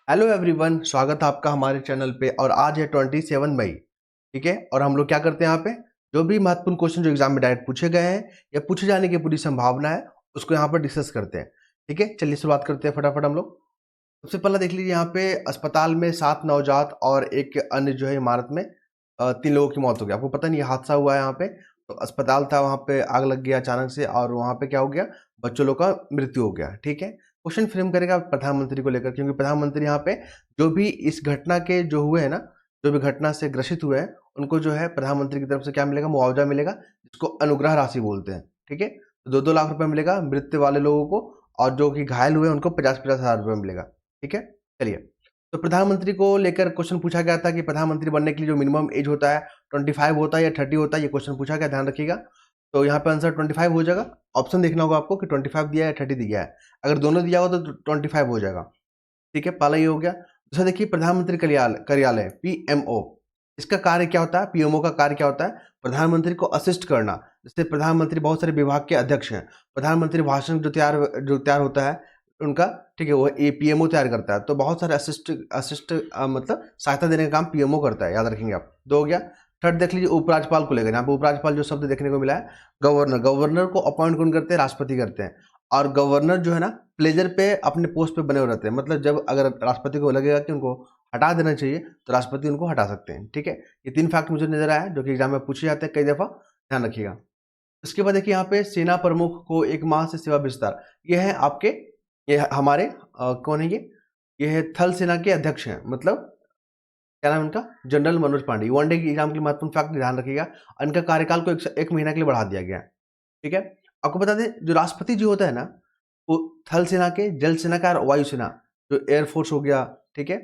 Hello everyone, स्वागत है आपका हमारे चैनल पे। और आज है 27 मई। ठीक है, और हम लोग क्या करते हैं यहाँ पे, जो भी महत्वपूर्ण क्वेश्चन जो एग्जाम में डायरेक्ट पूछे गए हैं या पूछे जाने की पूरी संभावना है उसको यहाँ पर डिस्कस करते हैं। ठीक है, चलिए शुरुआत करते हैं फटाफट हम लोग। सबसे पहला देख लीजिए, यहाँ पे अस्पताल में 7 नवजात और एक अन्य जो है इमारत में 3 लोगों की मौत हो गई। आपको पता नहीं, ये हादसा हुआ है यहाँ पे। तो अस्पताल था, वहाँ पे आग लग गया अचानक से और वहाँ पे क्या हो गया, बच्चों लोग का मृत्यु हो गया। ठीक है, क्वेश्चन फ्रेम करेगा प्रधानमंत्री को लेकर, क्योंकि प्रधानमंत्री यहाँ पे जो भी इस घटना के जो हुए हैं ना, जो भी घटना से ग्रसित हुए हैं, उनको जो है प्रधानमंत्री की तरफ से क्या मिलेगा, मुआवजा मिलेगा, जिसको अनुग्रह राशि बोलते हैं। ठीक है, तो 2-2 लाख रुपए मिलेगा मृत्यु वाले लोगों को, और जो कि घायल हुए उनको 50-50 हजार रुपए मिलेगा। ठीक है, चलिए। तो प्रधानमंत्री को लेकर क्वेश्चन पूछा गया था कि प्रधानमंत्री बनने के लिए जो मिनिमम एज होता है 25 होता है या 30 होता है, ये क्वेश्चन पूछा गया, ध्यान रखिएगा। तो यहाँ पे आंसर 25 हो जाएगा। ऑप्शन देखना होगा आपको कि 25 दिया है या 30 दिया है। अगर दोनों दिया हो तो 25 हो जाएगा। ठीक है, पहला ये हो गया। दूसरा देखिए, प्रधानमंत्री कार्यालय पीएमओ, इसका कार्य क्या होता है, पीएमओ का कार्य क्या होता है, प्रधानमंत्री को असिस्ट करना। जैसे प्रधानमंत्री बहुत सारे विभाग के अध्यक्ष हैं, प्रधानमंत्री भाषण जो तैयार होता है उनका, ठीक है, वो ए पीएमओ तैयार करता है। तो बहुत सारे असिस्ट मतलब सहायता देने का काम पीएमओ करता है, याद रखेंगे आप। दो हो गया। थर्ड देख लीजिए, उपराज्यपाल को लेकर, यहाँ पे उपराज्यपाल जो शब्द देखने को मिला है, गवर्नर को अपॉइंट कौन करते हैं, राष्ट्रपति करते हैं। और गवर्नर जो है ना, प्लेजर पे अपने पोस्ट पे बने हुए रहते हैं। मतलब जब अगर राष्ट्रपति को लगेगा कि उनको हटा देना चाहिए तो राष्ट्रपति उनको हटा सकते हैं। ठीक है, ये 3 फैक्ट मुझे नजर आया जो कि एग्जाम में पूछे जाते हैं कई दफा, ध्यान रखिएगा। इसके बाद देखिए, यहाँ पे सेना प्रमुख को 1 माह से सेवा विस्तार, ये है आपके, ये हमारे कौन है ये है थल सेना के अध्यक्ष हैं। मतलब क्या नाम है उनका, जनरल मनोज पांडे। वनडे की एग्जाम के महत्वपूर्ण फैक्ट ध्यान रखिएगा, इनका कार्यकाल को 1 महीना के लिए बढ़ा दिया गया है। ठीक है, आपको बता दें, जो राष्ट्रपति जी होता है ना, वो थल सेना के, जल सेना का और वायु सेना, जो एयरफोर्स हो गया, ठीक है,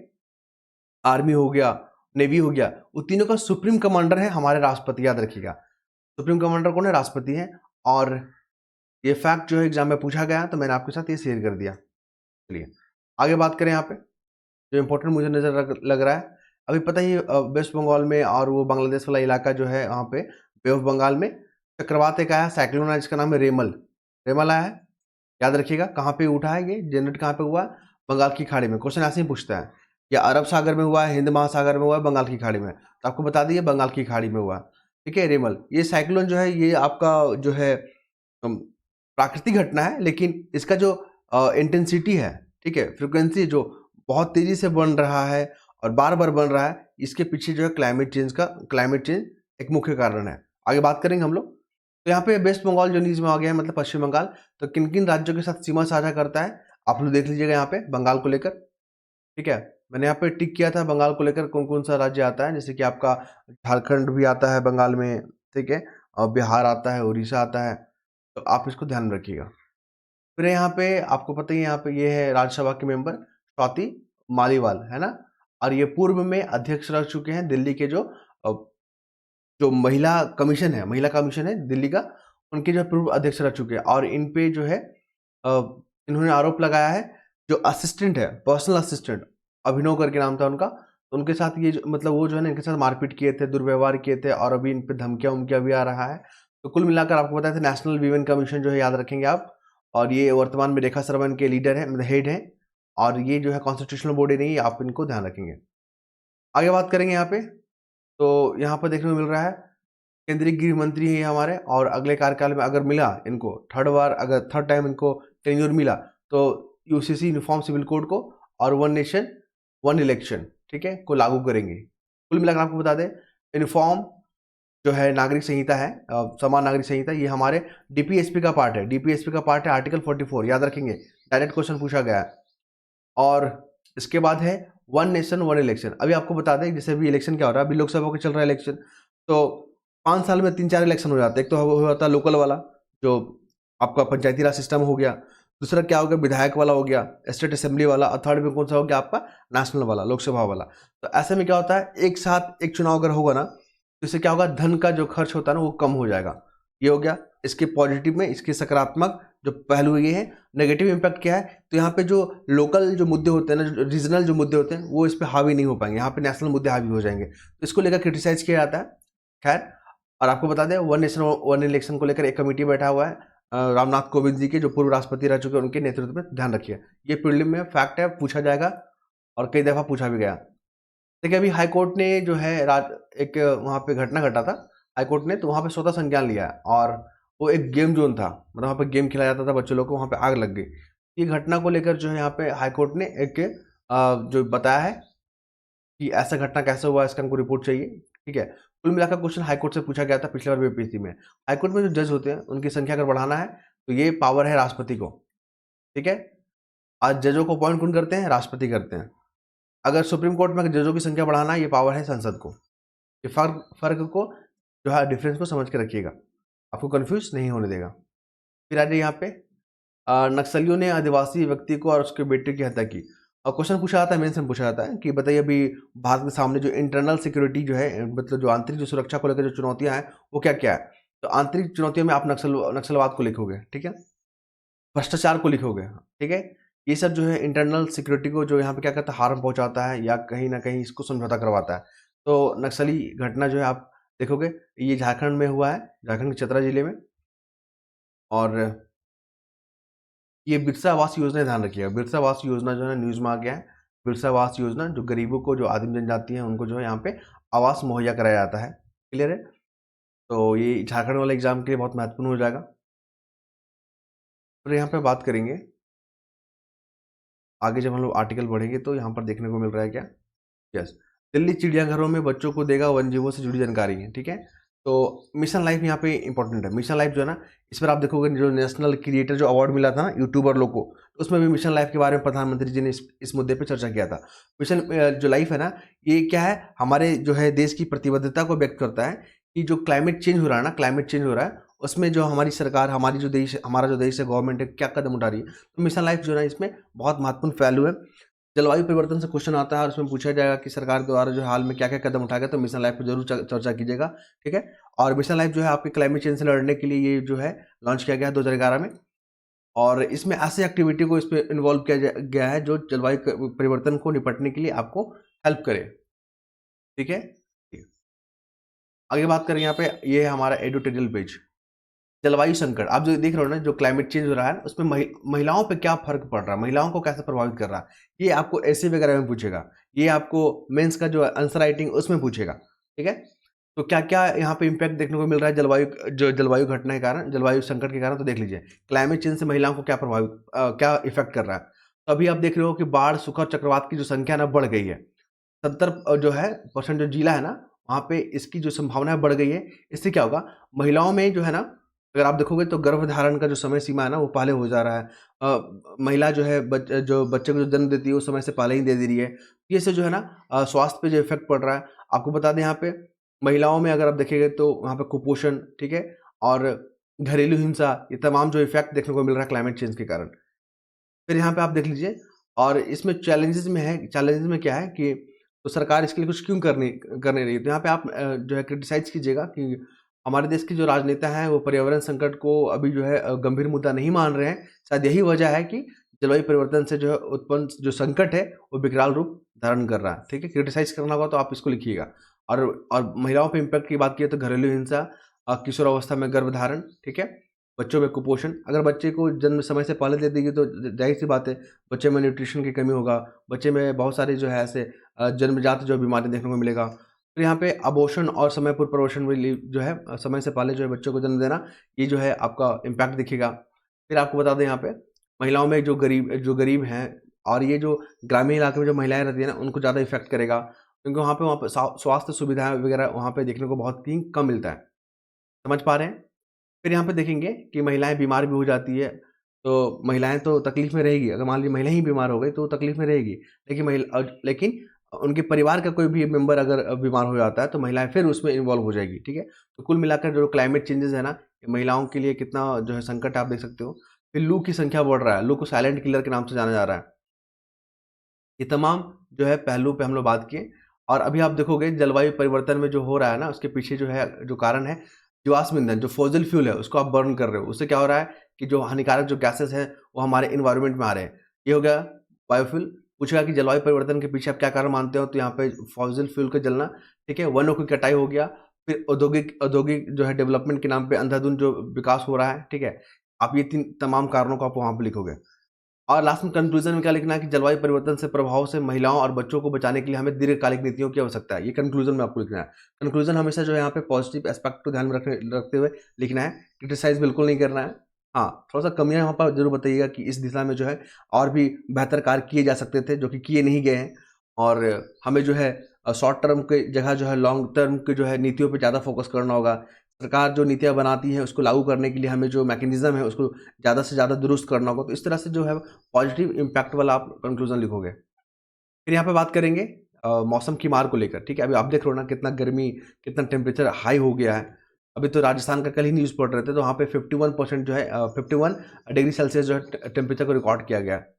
आर्मी हो गया, नेवी हो गया, वो तीनों का सुप्रीम कमांडर है हमारे राष्ट्रपति, याद रखिएगा। सुप्रीम कमांडर कौन है, राष्ट्रपति है। और ये फैक्ट जो है एग्जाम में पूछा गया तो मैंने आपके साथ ये शेयर कर दिया। चलिए आगे बात करें। यहाँ पे जो इंपॉर्टेंट मुझे नजर लग रहा है, अभी पता ही वेस्ट बंगाल में और वो बांग्लादेश वाला इलाका जो है, वहाँ पे बे ऑफ बंगाल में चक्रवात एक आया, साइक्लोन आया, जिसका नाम है रेमल। रेमल आया है, याद रखिएगा। कहाँ पे उठा है, ये जनरेट कहाँ पे हुआ है, बंगाल की खाड़ी में। क्वेश्चन ऐसे ही पूछता है, या अरब सागर में हुआ है, हिंद महासागर में हुआ है, बंगाल की खाड़ी में। तो आपको बता दिए बंगाल की खाड़ी में हुआ है। ठीक है, रेमल ये साइक्लोन जो है, ये आपका जो है प्राकृतिक घटना है, लेकिन इसका जो इंटेंसिटी है, ठीक है, फ्रिक्वेंसी जो बहुत तेजी से बन रहा है और बार बार बन रहा है, इसके पीछे जो है क्लाइमेट चेंज एक मुख्य कारण है। आगे बात करेंगे हम लोग। तो यहाँ पे वेस्ट बंगाल जो न्यूज में आ गया है, मतलब पश्चिम बंगाल, तो किन किन राज्यों के साथ सीमा साझा करता है, आप लोग देख लीजिएगा यहाँ पे बंगाल को लेकर। ठीक है, मैंने यहाँ पे टिक किया था बंगाल को लेकर कौन कौन सा राज्य आता है, जैसे कि आपका झारखंड भी आता है बंगाल में, ठीक है, और बिहार आता है, उड़ीसा आता है। तो आप इसको ध्यान में रखिएगा। फिर यहाँ पे आपको पता ही है, यहाँ पे ये है राज्यसभा के मेंबर स्वाति मालीवाल, है ना। और ये पूर्व में अध्यक्ष रह चुके हैं दिल्ली के जो महिला कमीशन है दिल्ली का, उनके जो पूर्व अध्यक्ष रह चुके हैं। और इन पे जो है इन्होंने आरोप लगाया है, जो असिस्टेंट है, पर्सनल असिस्टेंट अभिनव करके नाम था उनका, तो उनके साथ ये मतलब वो जो है ना, इनके साथ मारपीट किए थे, दुर्व्यवहार किए थे, और अभी इन पे धमकियां उमकियां भी आ रहा है। तो कुल मिलाकर आपको बताया था, नेशनल वीमेन कमीशन जो है, याद रखेंगे आप। और ये वर्तमान में रेखा शर्मा के लीडर है, मतलब हेड है। और ये जो है कॉन्स्टिट्यूशनल बॉडी नहीं है, आप इनको ध्यान रखेंगे। आगे बात करेंगे यहाँ पे। तो यहाँ पर देखने को मिल रहा है, केंद्रीय गृह मंत्री है हमारे, और अगले कार्यकाल में अगर मिला इनको थर्ड टाइम इनको टेन्योर मिला, तो यूसीसी यूनिफॉर्म सिविल कोड को और 1 नेशन 1 इलेक्शन, ठीक है, को लागू करेंगे। कुल मिलाकर आपको बता दें, यूनिफॉर्म जो है नागरिक संहिता है, समान नागरिक संहिता, ये हमारे डीपीएसपी का पार्ट है। डीपीएसपी का पार्ट है आर्टिकल 44, याद रखेंगे, डायरेक्ट क्वेश्चन पूछा गया है। और इसके बाद है 1 नेशन 1 इलेक्शन। अभी आपको बता दें, जैसे अभी इलेक्शन क्या हो रहा है, अभी लोकसभा का चल रहा है इलेक्शन, तो 5 साल में 3-4 इलेक्शन हो जाते हैं। एक तो हो जाता है लोकल वाला, जो आपका पंचायती राज सिस्टम हो गया। दूसरा क्या हो गया, विधायक वाला हो गया, स्टेट असेंबली वाला। और थर्ड में कौन सा हो गया, आपका नेशनल वाला, लोकसभा वाला। तो ऐसे में क्या होता है, एक साथ एक चुनाव अगर होगा ना, तो इससे क्या होगा, धन का जो खर्च होता है ना, वो कम हो जाएगा। ये हो गया इसके पॉजिटिव में। इसके सकारात्मक जो पहलू ये है। नेगेटिव इम्पैक्ट क्या है, तो यहाँ पे जो लोकल जो मुद्दे होते हैं ना, जो रीजनल जो मुद्दे होते हैं, वो इस पर हावी नहीं हो पाएंगे। यहाँ पे नेशनल मुद्दे हावी हो जाएंगे, तो इसको लेकर क्रिटिसाइज किया जाता है। खैर, और आपको बता दें, 1 नेशन 1 इलेक्शन को लेकर एक कमेटी बैठा हुआ है, रामनाथ कोविंद जी के, जो पूर्व राष्ट्रपति रह चुके हैं, उनके नेतृत्व में। ध्यान रखिए, ये प्रीलिम में फैक्ट है, पूछा जाएगा। और कई दफ़ा पूछा भी गया। देखिए अभी हाई कोर्ट ने जो है एक वहाँ पे घटना घटा था हाई कोर्ट ने, तो वहाँ पे स्वतः संज्ञान लिया है और वो एक गेम जोन था, मतलब वहाँ पे गेम खेला जाता था बच्चों लोग को, वहाँ पे आग लग गई। ये घटना को लेकर जो है यहाँ पे हाई कोर्ट ने एक जो बताया है कि ऐसा घटना कैसे हुआ, इसका हमको रिपोर्ट चाहिए, ठीक है। कुल मिलाकर क्वेश्चन हाई कोर्ट से पूछा गया था पिछले बार बीपीएससी में। हाई कोर्ट में जो जज होते हैं उनकी संख्या अगर बढ़ाना है तो ये पावर है राष्ट्रपति को, ठीक है। आज जजों को अपॉइंट कौन करते हैं? राष्ट्रपति करते हैं। अगर सुप्रीम कोर्ट में जजों की संख्या बढ़ाना है, ये पावर है संसद को। ये फर्क को जो है डिफरेंस को समझ के रखिएगा, आपको कंफ्यूज नहीं होने देगा। फिर आ जाइए यहाँ पे नक्सलियों ने आदिवासी व्यक्ति को और उसके बेटे की हत्या की। और क्वेश्चन पूछा जाता है, मेंस में पूछा जाता है कि बताइए अभी भारत के सामने जो इंटरनल सिक्योरिटी जो है, मतलब जो आंतरिक जो सुरक्षा को लेकर जो चुनौतियां हैं वो क्या क्या है। तो आंतरिक चुनौतियों में आप नक्सलवाद को लिखोगे, ठीक है, भ्रष्टाचार को लिखोगे, ठीक है। ये सब जो है इंटरनल सिक्योरिटी को जो यहाँ पे क्या करता है, हार्म पहुंचाता है या कहीं ना कहीं इसको समझौता करवाता है। तो नक्सली घटना जो है आप देखोगे, ये झारखंड में हुआ है, झारखंड के चतरा जिले में। और ये बिरसा आवास योजना ध्यान रखिएगा, बिरसा आवास योजना जो है न्यूज़ में आ गया है। बिरसा आवास योजना जो गरीबों को, जो आदिम जनजाति है उनको जो है यहाँ पे आवास मुहैया कराया जाता है, क्लियर है। तो ये झारखंड वाले एग्जाम के लिए बहुत महत्वपूर्ण हो जाएगा। फिर यहाँ पे बात करेंगे आगे, जब हम लोग आर्टिकल पढ़ेंगे तो यहाँ पर देखने को मिल रहा है क्या, यस, दिल्ली चिड़ियाघरों में बच्चों को देगा वन जीवों से जुड़ी जानकारी है, ठीक है। तो मिशन लाइफ यहाँ पे इंपॉर्टेंट है। मिशन लाइफ जो है ना, इस पर आप देखोगे जो नेशनल क्रिएटर जो अवार्ड मिला था ना यूट्यूबर लोग को, तो उसमें भी मिशन लाइफ के बारे में प्रधानमंत्री जी ने इस मुद्दे पे चर्चा किया था। मिशन जो लाइफ है ना, ये क्या है, हमारे जो है देश की प्रतिबद्धता को व्यक्त करता है कि जो क्लाइमेट चेंज हो रहा है ना, क्लाइमेट चेंज हो रहा है, उसमें जो हमारी सरकार, हमारा जो देश है, गवर्नमेंट है, क्या कदम उठा रही है। तो मिशन लाइफ जो है ना, इसमें बहुत महत्वपूर्ण पहलू है। जलवायु परिवर्तन से क्वेश्चन आता है और उसमें पूछा जाएगा कि सरकार द्वारा जो हाल में क्या-क्या कदम उठाया गया, तो मिशन लाइफ पे ज़रूर चर्चा कीजिएगा, ठीक है। और मिशन लाइफ जो है आपके क्लाइमेट चेंज से लड़ने के लिए ये जो है लॉन्च किया गया है 2011 में। और इसमें ऐसी एक्टिविटी को इसमें इन्वॉल्व किया गया है जो जलवायु परिवर्तन को निपटने के लिए आपको हेल्प करे, ठीक है। आगे बात करें यहाँ पे, ये है हमारा एडिटोरियल पेज। जलवायु संकट, आप जो देख रहे हो ना, जो क्लाइमेट चेंज हो रहा है उसमें महिलाओं पे क्या फर्क पड़ रहा है, महिलाओं को कैसे प्रभावित कर रहा है, ये आपको ऐसे वगैरह में पूछेगा। ये आपको मेंस का जो आंसर राइटिंग उसमें पूछेगा, ठीक है। तो क्या क्या यहाँ पे इम्पैक्ट देखने को मिल रहा है जलवायु घटना के कारण, जलवायु संकट के कारण, तो देख लीजिए क्लाइमेट चेंज से महिलाओं को क्या क्या इफेक्ट कर रहा है। तो अभी आप देख रहे हो कि बाढ़, सूखा, चक्रवात की जो संख्या ना बढ़ गई है। 70 जो है परसेंट जो जिला है ना, वहाँ पे इसकी जो संभावना है बढ़ गई है। इससे क्या होगा, महिलाओं में जो है ना, अगर आप देखोगे तो गर्भधारण का जो समय सीमा है ना, वो पहले हो जा रहा है। महिला जो है जो बच्चे को जो जन्म देती है, वो समय से पहले ही दे रही है। ये से जो है ना स्वास्थ्य पे जो इफ़ेक्ट पड़ रहा है। आपको बता दें यहाँ पे महिलाओं में अगर आप देखेंगे तो वहाँ पे कुपोषण, ठीक है, और घरेलू हिंसा, ये तमाम जो इफ़ेक्ट देखने को मिल रहा है क्लाइमेट चेंज के कारण। फिर यहाँ पे आप देख लीजिए, और इसमें चैलेंजेस में क्या है कि तो सरकार इसके लिए कुछ क्यों कर नहीं रही है। तो यहाँ पे आप जो है क्रिटिसाइज़ कीजिएगा कि हमारे देश के जो राजनेता हैं वो पर्यावरण संकट को अभी जो है गंभीर मुद्दा नहीं मान रहे हैं। शायद यही वजह है कि जलवायु परिवर्तन से जो है उत्पन्न जो संकट है वो विकराल रूप धारण कर रहा है, ठीक है। क्रिटिसाइज़ करना होगा तो आप इसको लिखिएगा। और महिलाओं पे इम्पैक्ट की बात की तो घरेलू हिंसा, किशोरावस्था में गर्भधारण, ठीक है, बच्चों में कुपोषण। अगर बच्चे को जन्म समय से पहले दे देगी तो ज़ाहिर-सी बात है बच्चे में न्यूट्रिशन की कमी होगा, बच्चे में बहुत सारी जो है ऐसे जन्मजात जो बीमारी देखने को मिलेगा। फिर यहाँ पे अबॉर्शन और समय पूर्व प्रवसन में जो है समय से पहले जो है बच्चों को जन्म देना, ये जो है आपका इम्पैक्ट दिखेगा। फिर आपको बता दें यहाँ पे महिलाओं में जो गरीब हैं और ये जो ग्रामीण इलाके में जो महिलाएँ रहती हैं ना, उनको ज़्यादा इफ़ेक्ट करेगा, क्योंकि वहाँ पे स्वास्थ्य सुविधाएँ वगैरह वहाँ पे देखने को बहुत ही कम मिलता है। समझ पा रहे हैं? फिर यहाँ पे देखेंगे कि महिलाएँ बीमार भी हो जाती है, तो महिलाएँ तो तकलीफ़ में रहेगी। अगर मान लीजिए महिला ही बीमार हो गई तो वो तकलीफ़ में रहेगी। लेकिन उनके परिवार का कोई भी मेंबर अगर बीमार हो जाता है तो महिलाएँ फिर उसमें इन्वॉल्व हो जाएगी, ठीक है? तो कुल मिलाकर जो क्लाइमेट चेंजेज़ है ना, ये महिलाओं के लिए कितना जो है संकट है आप देख सकते हो। फिर लू की संख्या बढ़ रहा है, लू को साइलेंट किलर के नाम से जाना जा रहा है। ये तमाम जो है पहलू पे हम लोग बात किए। और अभी आप देखोगे जलवायु परिवर्तन में जो हो रहा है ना, उसके पीछे जो है जो कारण है, जीवाश्म ईंधन जो फ़ॉसिल फ्यूल है उसको आप बर्न कर रहे हो। उससे क्या हो रहा है कि जो हानिकारक जो गैसेज़ हैं वो हमारे एनवायरनमेंट में आ रहे हैं। ये हो गया बायोफ्यूल। पूछेगा कि जलवायु परिवर्तन के पीछे आप क्या कारण मानते हो? तो यहाँ पे फ़ॉसिल फ्यूल का जलना, ठीक है, वनों की कटाई हो गया। फिर औद्योगिक औद्योगिक जो है डेवलपमेंट के नाम पे अंधाधुंध जो विकास हो रहा है, ठीक है? आप ये 3 तमाम कारणों को आप वहाँ पे लिखोगे। और लास्ट में कंक्लूजन में क्या लिखना है कि जलवायु परिवर्तन से प्रभाव से महिलाओं और बच्चों को बचाने के लिए हमें दीर्घकालिक नीतियों की आवश्यकता है। ये कंक्लूजन में आपको लिखना है। कंक्लूजन हमेशा जो है यहाँ पे पॉजिटिव एस्पेक्ट को ध्यान में रखते हुए लिखना है, क्रिटिसाइज बिल्कुल नहीं करना है। हाँ, थोड़ा सा कमियां यहाँ पर जरूर बताइएगा कि इस दिशा में जो है और भी बेहतर कार्य किए जा सकते थे, जो कि किए नहीं गए हैं। और हमें जो है शॉर्ट टर्म के जगह जो है लॉन्ग टर्म के जो है नीतियों पे ज़्यादा फोकस करना होगा। सरकार जो नीतियाँ बनाती है उसको लागू करने के लिए हमें जो मैकेनिज्म है उसको ज़्यादा से ज़्यादा दुरुस्त करना होगा। तो इस तरह से जो है पॉजिटिव इम्पैक्ट वाला आप कंक्लूजन लिखोगे। फिर यहाँ पे बात करेंगे मौसम की मार को लेकर, ठीक है। अभी आप देख रहे हो ना कितना गर्मी, कितना टेम्परेचर हाई हो गया है। अभी तो राजस्थान का कल ही न्यूज़ पढ़ रहे थे, तो वहाँ पे 51% जो है 51 डिग्री सेल्सियस जो है टेम्परेचर को रिकॉर्ड किया गया है।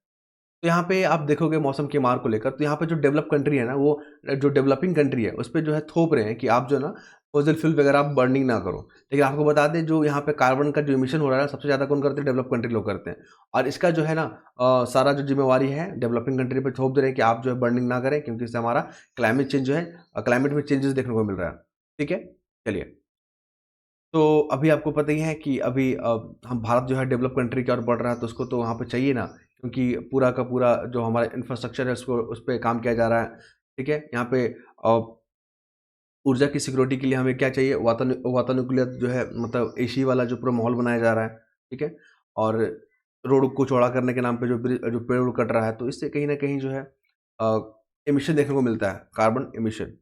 तो यहाँ पे आप देखोगे मौसम की मार को लेकर, तो यहाँ पे जो डेवलप कंट्री है ना, वो जो डेवलपिंग कंट्री है उस पे जो है थोप रहे हैं कि आप जो है ना फॉसिल फ्यूल वगैरह आप बर्निंग ना करो। लेकिन आपको बता दें जो यहाँ पे कार्बन का जो इमिशन हो रहा है सबसे ज़्यादा कौन करते हैं? डेवलप कंट्री लोग करते हैं। और इसका जो है ना सारा जो जिम्मेवारी है डेवलपिंग कंट्री पे थोप दे रहे हैं कि आप जो है बर्निंग ना करें, क्योंकि इससे हमारा क्लाइमेट चेंज जो है क्लाइमेट में चेंजेस देखने को मिल रहा है। ठीक है, चलिए। तो अभी आपको पता ही है कि अभी हम भारत जो है डेवलप कंट्री की ओर बढ़ रहा है, तो उसको तो वहाँ पे चाहिए ना, क्योंकि पूरा का पूरा जो हमारा इंफ्रास्ट्रक्चर है उसको उस पे काम किया जा रहा है। ठीक है, यहाँ पे ऊर्जा की सिक्योरिटी के लिए हमें क्या चाहिए? वातानुकूलित जो है मतलब एसी वाला जो पूरा माहौल बनाया जा रहा है। ठीक है, और रोड को चौड़ा करने के नाम पे जो पेड़ कट रहा है, तो इससे कहीं ना कहीं जो है एमिशन देखने को मिलता है, कार्बन एमिशन।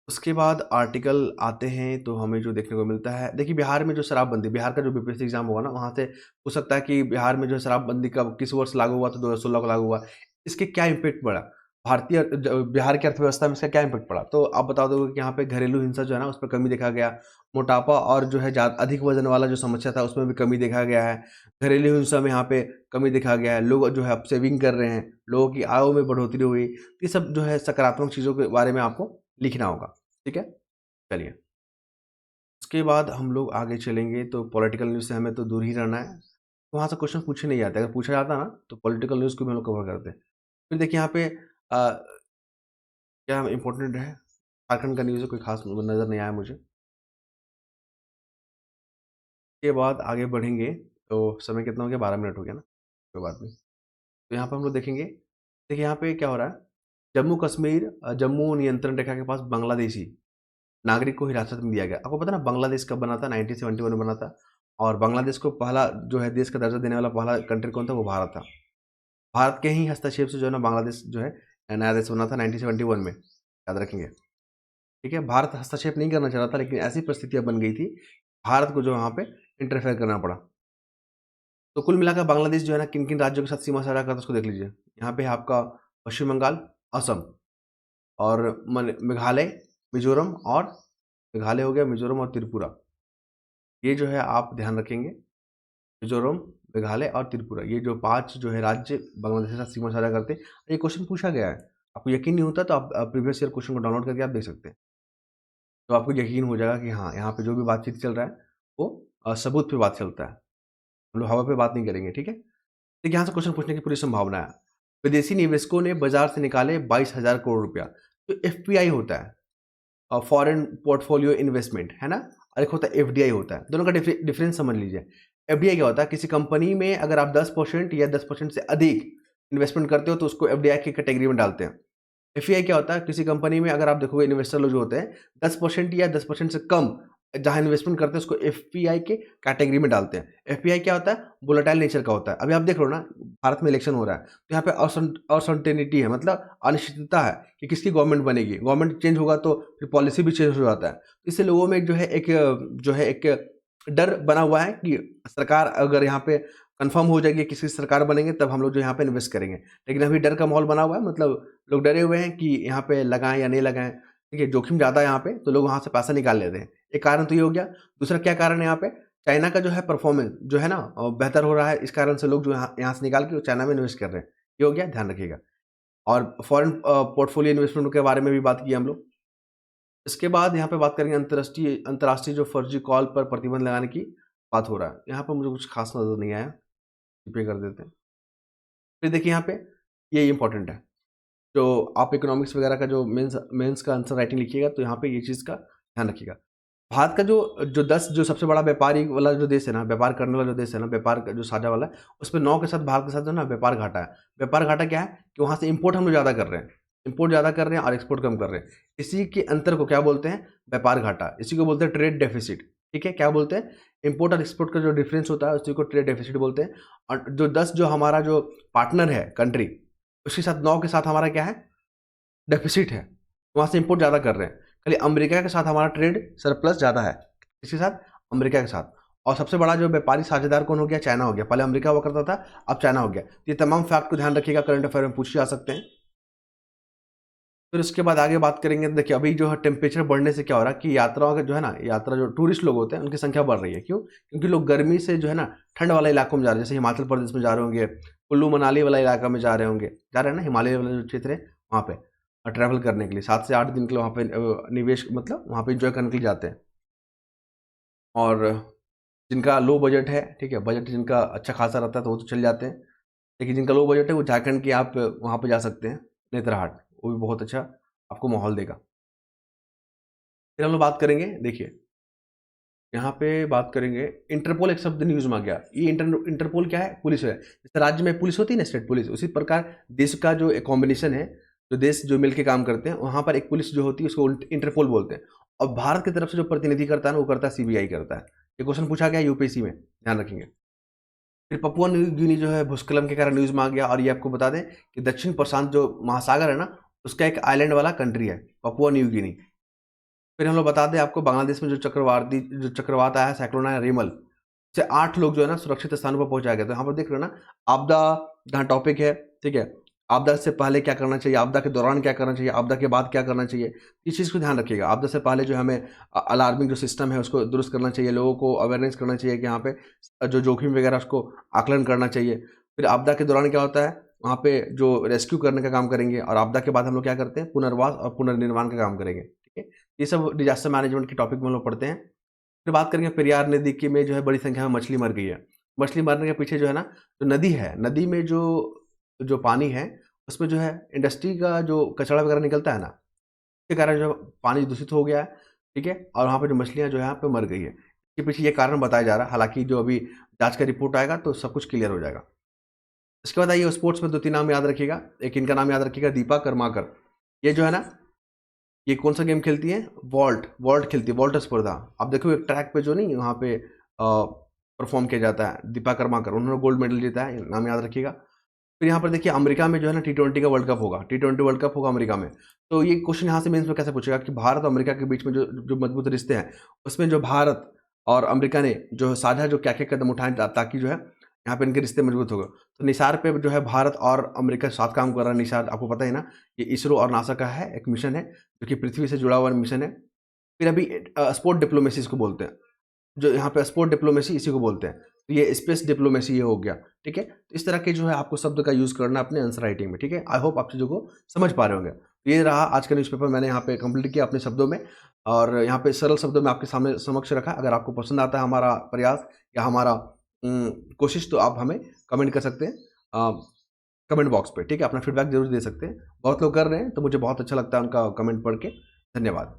उसके बाद आर्टिकल आते हैं तो हमें जो देखने को मिलता है, देखिए बिहार में जो शराबबंदी, बिहार का जो बीपीएससी एग्जाम होगा ना, वहाँ से पूछ सकता है कि बिहार में जो है शराबबंदी कब किस वर्ष लागू हुआ, तो 2016 को लागू हुआ। इसके क्या इम्पैक्ट पड़ा भारतीय बिहार की अर्थव्यवस्था में, इसका क्या इम्पैक्ट पड़ा? तो आप बता दोगे कि यहाँ पे घरेलू हिंसा जो है ना उस पर कमी देखा गया, मोटापा और जो है अधिक वजन वाला जो समस्या था उसमें भी कमी देखा गया है, घरेलू हिंसा में यहाँ पे कमी देखा गया है, लोग जो है अब सेविंग कर रहे हैं, लोगों की आय में बढ़ोतरी हुई। ये सब जो है सकारात्मक चीज़ों के बारे में आपको लिखना होगा। ठीक है, चलिए। उसके बाद हम लोग आगे चलेंगे तो पॉलिटिकल न्यूज़ से हमें तो दूर ही रहना है। तो वहाँ से क्वेश्चन पूछे नहीं जाते, अगर पूछा जाता ना तो पॉलिटिकल न्यूज़ को भी हम लोग कवर करते हैं। फिर देखिए यहाँ पे क्या इम्पोर्टेंट है, झारखंड का न्यूज़ है, कोई खास नज़र नहीं आया मुझे। उसके बाद आगे बढ़ेंगे तो समय कितना हो गया? 12 मिनट हो गया ना, कोई बात नहीं। तो यहाँ पर हम लोग देखेंगे, देखिए यहाँ पे क्या हो रहा है, जम्मू कश्मीर जम्मू नियंत्रण रेखा के पास बांग्लादेशी नागरिक को हिरासत में दिया गया। आपको पता है ना बांग्लादेश कब बना था? 1971 में बना था। और बांग्लादेश को पहला जो है देश का दर्जा देने वाला पहला कंट्री कौन था? वो भारत था। भारत के ही हस्तक्षेप से जो है ना बांग्लादेश जो है नया देश बना था 1971 में, याद रखेंगे। ठीक है, भारत हस्तक्षेप नहीं करना चाह रहा था, लेकिन ऐसी परिस्थितियां बन गई थी, भारत को जो वहाँ पे इंटरफेयर करना पड़ा। तो कुल मिलाकर बांग्लादेश जो है ना किन किन राज्यों के साथ सीमा साझा करता है उसको देख लीजिए। यहाँ पे है आपका पश्चिम बंगाल, असम और मेघालय, मिजोरम और मेघालय हो गया, मिजोरम और त्रिपुरा। ये जो है आप ध्यान रखेंगे, मिजोरम, मेघालय और त्रिपुरा, ये जो 5 जो है राज्य बांग्लादेश के साथ सीमा साझा करते हैं। ये क्वेश्चन पूछा गया है, आपको यकीन नहीं होता तो आप प्रीवियस ईयर क्वेश्चन को डाउनलोड करके आप देख सकते हैं। तो आपको यकीन हो जाएगा कि हाँ, यहाँ पे जो भी बातचीत चल रहा है वो सबूत पे बात चलता है। हम लोग हवा पे बात नहीं करेंगे, ठीक है? देखिए यहाँ से क्वेश्चन पूछने की पूरी संभावना है। विदेशी निवेशकों ने बाजार से निकाले 22,000 करोड़ रुपया। तो एफपीआई होता है, फॉरेन पोर्टफोलियो इन्वेस्टमेंट, है ना? और एक होता है एफडीआई होता है। दोनों का डिफरेंस समझ लीजिए। एफडीआई क्या होता है? किसी कंपनी में अगर आप 10% या 10% से अधिक इन्वेस्टमेंट करते हो तो उसको एफडीआई की कैटेगरी में डालते हैं। एफपीआई क्या होता है? किसी कंपनी में अगर आप देखोगे इन्वेस्टर लोग जो होते हैं 10% या 10% से कम जहाँ इन्वेस्टमेंट करते हैं उसको एफपीआई के कैटेगरी में डालते हैं। एफपीआई क्या होता है? वोलेटाइल नेचर का होता है। अभी आप देख रहे हो ना भारत में इलेक्शन हो रहा है, तो यहाँ पे अनसर्टेनिटी है, मतलब अनिश्चितता है कि किसकी गवर्नमेंट बनेगी। गवर्नमेंट चेंज होगा तो फिर पॉलिसी भी चेंज हो जाता है। इससे लोगों में जो है एक डर बना हुआ है कि सरकार अगर यहाँ पे कंफर्म हो जाएगी किसी सरकार बनेंगे तब हम लोग जो यहाँ पे इन्वेस्ट करेंगे। लेकिन अभी डर का माहौल बना हुआ है, मतलब लोग डरे हुए हैं कि यहाँ पे लगाएं या नहीं लगाएं। ठीक है, जोखिम ज़्यादा है यहाँ पे, तो लोग वहाँ से पैसा निकाल लेते हैं। एक कारण तो ये हो गया। दूसरा क्या कारण है यहाँ पे? चाइना का जो है परफॉर्मेंस जो है ना बेहतर हो रहा है, इस कारण से लोग जो यहाँ से निकाल के चाइना में इन्वेस्ट कर रहे हैं। ये हो गया, ध्यान रखिएगा। और फॉरेन पोर्टफोलियो इन्वेस्टमेंट के बारे में भी बात की हम लोग। इसके बाद यहाँ पे बात करेंगे अंतर्राष्ट्रीय अंतर्राष्ट्रीय जो फर्जी कॉल पर प्रतिबंध लगाने की बात हो रहा है। यहाँ पर मुझे कुछ खास नजर नहीं आया, पे कर देते हैं। फिर देखिए यहाँ पे ये इंपॉर्टेंट है, जो आप इकोनॉमिक्स वगैरह का जो मेंस मेंस का आंसर राइटिंग लिखिएगा तो यहाँ पे ये चीज़ का ध्यान रखिएगा। भारत का जो 10 जो सबसे बड़ा व्यापारी वाला जो देश है ना, व्यापार करने वाला जो देश है ना, व्यापार का जो साझा वाला है, उसमें 9 के साथ भारत के साथ जो है ना व्यापार घाटा है। व्यापार घाटा क्या है कि वहाँ से इम्पोर्ट हम लोग ज़्यादा कर रहे हैं, इम्पोर्ट ज़्यादा कर रहे हैं और एक्सपोर्ट कम कर रहे हैं। इसी के अंतर को क्या बोलते हैं? व्यापार घाटा। इसी को बोलते हैं ट्रेड डेफिसिट। ठीक है, क्या बोलते हैं? इम्पोर्ट और एक्सपोर्ट का जो डिफरेंस होता है उसी को ट्रेड डेफिसिट बोलते हैं। और जो 10 जो हमारा जो पार्टनर है कंट्री, उसके साथ 9 के साथ हमारा क्या है? डेफिसिट है। वहाँ से इम्पोर्ट ज़्यादा कर रहे हैं। खाली अमेरिका के साथ हमारा ट्रेड सरप्लस ज़्यादा है। इसके साथ? अमेरिका के साथ। और सबसे बड़ा जो व्यापारी साझेदार कौन हो गया? चाइना हो गया। पहले अमेरिका हुआ करता था, अब चाइना हो गया। तो ये तमाम फैक्ट को ध्यान रखिएगा, करंट अफेयर में पूछे जा सकते हैं। फिर उसके बाद आगे बात करेंगे तो देखिए अभी जो है टेम्परेचर बढ़ने से क्या हो रहा है कि यात्राओं का जो है ना, यात्रा जो टूरिस्ट लोग होते हैं उनकी संख्या बढ़ रही है। क्यों? क्योंकि लोग गर्मी से जो है ना ठंड वाले इलाकों में जा रहे हैं, जैसे हिमाचल प्रदेश में जा रहे होंगे, कुल्लू मनाली वाला इलाका में जा रहे होंगे, जा रहे हैं ना, हिमालय वाला जो क्षेत्र है वहाँ पे ट्रैवल करने के लिए 7 से 8 दिन के लिए वहाँ पे निवेश मतलब वहाँ पे इंजॉय करने के लिए जाते हैं। और जिनका लो बजट है, ठीक है, बजट जिनका अच्छा खासा रहता है तो वो तो चले जाते हैं, लेकिन जिनका लो बजट है वो झारखंड की आप वहाँ पे जा सकते हैं, नेतरहाट, वो भी बहुत अच्छा आपको माहौल देगा। फिर हम लोग बात करेंगे, देखिए यहाँ पे बात करेंगे इंटरपोल, एक शब्द न्यूज़ में आ गया। ये इंटरपोल क्या है? पुलिस है। जैसे राज्य में पुलिस होती है ना, स्टेट पुलिस, उसी प्रकार देश का जो एक कॉम्बिनेशन है, जो देश जो मिलके काम करते हैं, वहाँ पर एक पुलिस जो होती है उसको इंटरपोल बोलते हैं। और भारत की तरफ से जो प्रतिनिधि करता है ना, वो करता है सीबीआई करता है। ये क्वेश्चन पूछा गया यूपीएससी में, ध्यान रखेंगे। फिर पपुआ न्यू गिनी जो है भूस्खलन के कारण न्यूज़ में आ गया। और ये आपको बता दें कि दक्षिण प्रशांत जो महासागर है ना, उसका एक आइलैंड वाला कंट्री है पपुआ न्यू गिनी। फिर हम लोग बता दें आपको, बांग्लादेश में जो चक्रवात आया है, साइक्लोन आया रिमल, से 8 लोग जो है ना सुरक्षित स्थानों पर पहुंचाया गया। तो यहाँ पर देख रहे हो ना, आपदा जहाँ टॉपिक है, ठीक है, आपदा से पहले क्या करना चाहिए, आपदा के दौरान क्या करना चाहिए, आपदा के बाद क्या करना चाहिए, इस चीज़ को ध्यान रखिएगा। आपदा से पहले जो हमें अलार्मिंग जो सिस्टम है उसको दुरुस्त करना चाहिए, लोगों को अवेयरनेस करना चाहिए कि यहाँ पे जो जोखिम वगैरह उसको आकलन करना चाहिए। फिर आपदा के दौरान क्या होता है, वहाँ पे जो रेस्क्यू करने का काम करेंगे। और आपदा के बाद हम लोग क्या करते हैं? पुनर्वास और पुनर्निर्माण का काम करेंगे। ठीक है, ये सब डिजास्टर मैनेजमेंट के टॉपिक में हम लोग पढ़ते हैं। फिर बात करेंगे पेरियार नदी की में जो है बड़ी संख्या में मछली मर गई है। मछली मरने के पीछे जो है ना, जो नदी है, नदी में जो जो पानी है उसमें जो है इंडस्ट्री का जो कचरा वगैरह निकलता है ना, इसके कारण जो पानी दूषित हो गया है। ठीक है, और वहाँ पे जो मछलियाँ जो है यहाँ पे मर गई है। इसके पीछे ये कारण बताया जा रहा है। हालांकि जो अभी जांच का रिपोर्ट आएगा तो सब कुछ क्लियर हो जाएगा। इसके बाद आइए स्पोर्ट्स में 2-3 नाम याद रखिएगा। एक इनका नाम याद रखिएगा, दीपा कर्माकर। ये जो है ना, ये कौन सा गेम खेलती है? वॉल्ट, वॉल्ट खेलती है, वॉल्ट स्पर्धा। आप देखो एक ट्रैक पे जो नहीं वहाँ पे परफॉर्म किया जाता है, दीपा कर्माकर, उन्होंने गोल्ड मेडल जीता है, नाम याद रखिएगा। फिर यहाँ पर देखिए अमेरिका में जो है ना T20 का वर्ल्ड कप होगा, T20 वर्ल्ड कप होगा अमेरिका में। तो ये क्वेश्चन यहाँ से मेंस में कैसे पूछेगा कि भारत और अमेरिका के बीच में जो जो मजबूत रिश्ते हैं, उसमें जो भारत और अमेरिका ने जो साझा जो क्या क्या कदम उठाए ताकि जो है यहाँ पे इनके रिश्ते मजबूत हो गए। तो निसार पे जो है भारत और अमेरिका साथ काम कर रहा है। निसार आपको पता है ना, ये इसरो और नासा का है, एक मिशन है जो कि पृथ्वी से जुड़ा हुआ मिशन है। फिर अभी स्पोर्ट डिप्लोमेसी इसको बोलते हैं, जो यहाँ पे स्पोर्ट डिप्लोमेसी इसी को बोलते हैं। तो ये स्पेस डिप्लोमेसी ये हो गया। ठीक है, तो इस तरह के जो है आपको शब्द का यूज़ करना अपने आंसर राइटिंग में। ठीक है, आई होप आप चीज़ों को समझ पा रहे होंगे। तो ये रहा आज का न्यूज़पेपर, मैंने यहाँ पे कंप्लीट किया अपने शब्दों में, और यहाँ पे सरल शब्दों में आपके सामने समक्ष रखा। अगर आपको पसंद आता है हमारा प्रयास या हमारा कोशिश, तो आप हमें कमेंट कर सकते हैं कमेंट बॉक्स पे। ठीक है, अपना फीडबैक जरूर दे सकते हैं। बहुत लोग कर रहे हैं तो मुझे बहुत अच्छा लगता है उनका कमेंट पढ़ के। धन्यवाद।